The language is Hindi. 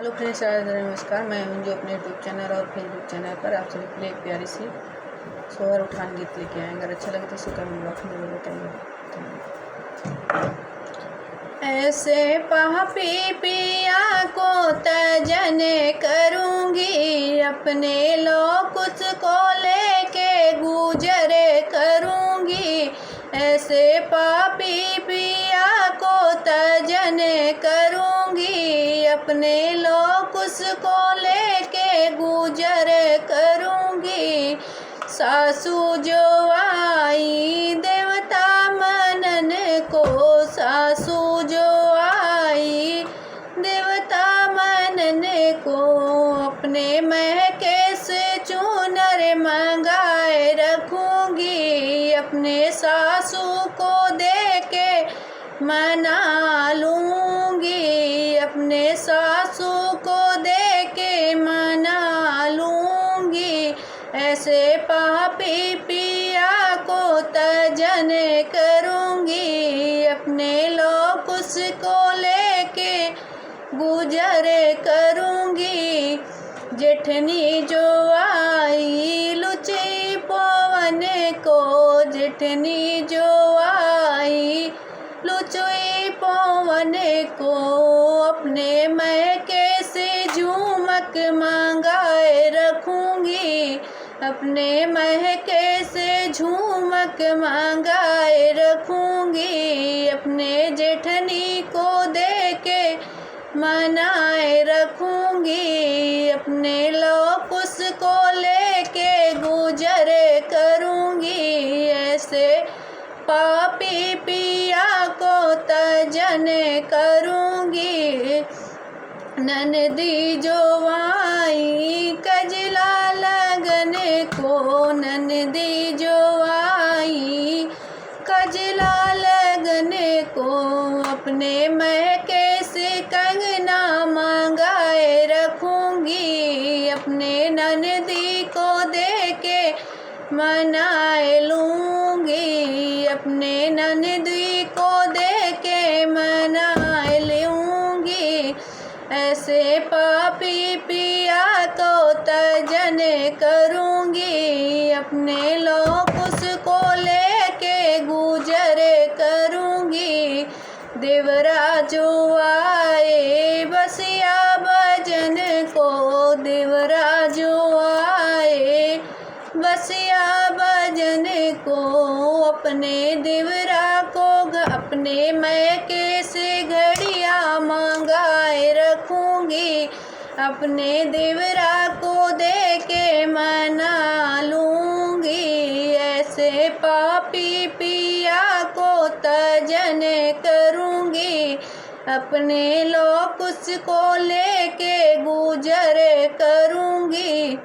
हेलो फ्रेंड्स, नमस्कार। मैं मंजू अपने यूट्यूब चैनल और फेसबुक चैनल पर आप सभी के लिए एक प्यारी सी सोहर उठान गीत लेके आए। अगर अच्छा लगे तो इसे कमेंट बॉक्स में जरूर बताइए। ऐसे पापी पिया को तजन करूँगी, अपने लोग उसको लेके गुजर करूँगी। ऐसे पापी पिया को तजन करूँगी, अपने लोग उसको लेके गुजर करूँगी। सासू जो आई देवता मनन को, सासू जो आई देवता मनन को, अपने महके से चूनर मंगाए रखूँगी। अपने सासू को दे के मना लूँगी, अपने सासू को दे के मना लूँगी। ऐसे पापी पिया को तजन करूँगी, अपने लोग उसको लेके गुजर करूँगी। जेठनी जो आई लुची पवन को, जेठनी जो आई लुचुई पवन को, अपने महके से झूमक मंगाए रखूँगी। अपने महके से झूमक मंगाए रखूँगी। अपने जेठनी को दे के मनाए रखूँगी, अपने लोग उसको लेके गुजर करूँगी। ऐसे पापी पिया को तजन करूँगी। ननदी जो आई कजला लगन को, ननदी जो आई कजला लगन को, अपने महके से कंगना मंगाए रखूँगी। अपने ननदी को दे के मनाए लूँगी, अपने ननदी को दे के मनाए लूँगी। ऐसे पापी पिया को तजन करूँगी, अपने लोग उसको लेके गुजर करूँगी। देवरा जो आए बसिया भजन को, देवरा जो आए बसिया भजन को, अपने देवरा को अपने मैके से घड़िया मंगाए रखूँगी। अपने देवरा को दे के मना लूँगी। ऐसे पापी पिया को तजन करूँगी, अपने लोग उसको लेके गुजर करूँगी।